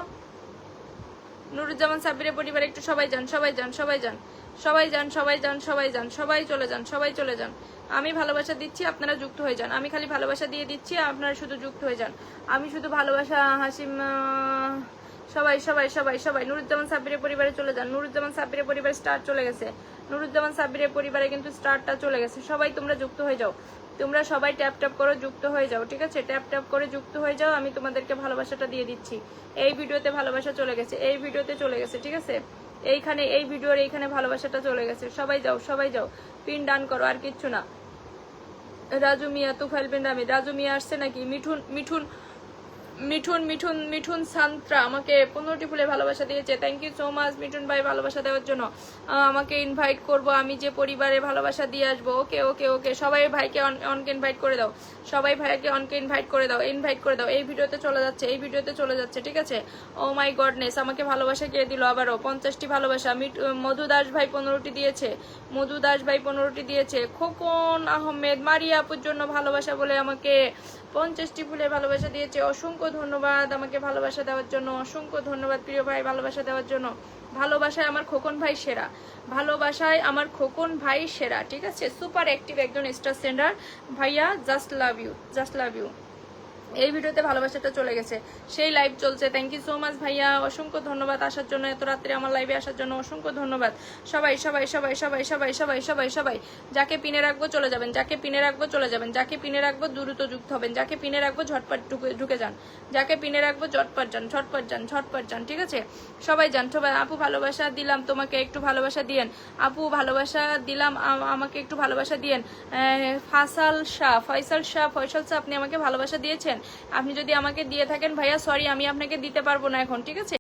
নুরুজ্জামান সাব্বিরের পরিবার একটু সবাই যান, সবাই যান, সবাই যান, সবাই যান, সবাই যান, সবাই যান, সবাই চলে যান, সবাই চলে যান। আমি ভালোবাসা দিচ্ছি, আপনারা যুক্ত হয়ে যান। আমি খালি ভালোবাসা দিয়ে দিচ্ছি, আপনারা শুধু যুক্ত হয়ে যান। আমি শুধু ভালোবাসা হাসিম সবাই সবাই সবাই সবাই নুরুজ্জামান সাব্বিরের পরিবারে চলে যান। নুরুজ্জামান সাব্বিরের পরিবারে স্টার চলে গেছে। নুরুজ্জামান সাব্বিরের পরিবারে কিন্তু স্টারটা চলে গেছে। সবাই তোমরা যুক্ত হয়ে যাও, তোমরা সবাই ট্যাপ ট্যাপ করো, যুক্ত হয়ে যাও, ঠিক আছে? ট্যাপ ট্যাপ করে যুক্ত হয়ে যাও। আমি তোমাদেরকে ভালোবাসাটা দিয়ে দিচ্ছি। এই ভিডিওতে ভালোবাসা চলে গেছে, এই ভিডিওতে চলে গেছে, ঠিক আছে? এইখানে এই ভিডিওর এইখানে ভালোবাসাটা চলে গেছে। সবাই যাও, সবাই যাও, পিন ডান করো, আর কিচ্ছু না। রাজু মিয়া তুফাইল বিন রামি, রাজু মিয়া আসছে নাকি? মিঠুন মিঠুন মিঠুন মিঠুন মিঠুন সান্ত্রা আমাকে 15টি ফুলে ভালোবাসা দিয়েছে। Thank you so much Mithun ভাই ভালোবাসা দেওয়ার জন্য। আমাকে ইনভাইট করব, আমি যে পরিবারে ভালোবাসা দিয়ে আসবো। ওকে ওকে ওকে, সবাই ভাইকে অনকে ইনভাইট করে দাও, সবাই ভাইকে অনকে ইনভাইট করে দাও, ইনভাইট করে দাও। এই ভিডিওতে চলে যাচ্ছে, এই ভিডিওতে চলে যাচ্ছে, ঠিক আছে? ও মাই গডনেস, আমাকে ভালোবাসা কে দিল আবারও? 50টি ভালোবাসা। মধু দাস ভাই 15টি দিয়েছে, মধু দাস ভাই 15টি দিয়েছে। খোকন আহমেদ মারিয়া আপুর জন্য ভালোবাসা বলে আমাকে 50টি ফুলে ভালোবাসা দিয়েছে। অসংখ্য ধন্যবাদ আমাকে ভালোবাসা দেওয়ার জন্য, অসংখ্য ধন্যবাদ প্রিয় ভাই ভালোবাসা দেওয়ার জন্য। ভালোবাসায় আমার খোকন ভাই সেরা, ভালোবাসায় আমার খোকন ভাই সেরা, ঠিক আছে? সুপার অ্যাক্টিভ একজন স্টার সেন্ডার ভাইয়া, just love you, just love you. এই ভিডিওতে ভালোবাসাটা চলে গেছে, সেই লাইভ চলছে। থ্যাংক ইউ সো মাচ ভাইয়া, অসংখ্য ধন্যবাদ আসার জন্য, এত রাত্রে আমার লাইভে আসার জন্য অসংখ্য ধন্যবাদ। সবাই সবাই সবাই সবাই সবাই সবাই সবাই সবাই যাকে পিনে রাখবো চলে যাবেন, যাকে পিনে রাখবো চলে যাবেন, যাকে পিনে রাখবো দ্রুত যুক্ত হবেন, যাকে পিনে রাখবো ঝটপট ঢুকে যান, যাকে পিনে রাখবো ঝটপট যান, ঝটপট যান, ঝটপট যান, ঠিক আছে? সবাই যান, সবাই। আপু ভালোবাসা দিলাম তোমাকে, একটু ভালোবাসা দিয়েন। আপু ভালোবাসা দিলাম, আমাকে একটু ভালোবাসা দিয়েন। ফয়সাল শাহ, ফয়সাল শাহ, ফয়সাল শাহ আপনি আমাকে ভালোবাসা দিয়েছেন। আপনি যদি আমাকে দিয়ে থাকেন ভাইয়া, সরি আমি আপনাকে দিতে পারবো না এখন, ঠিক আছে?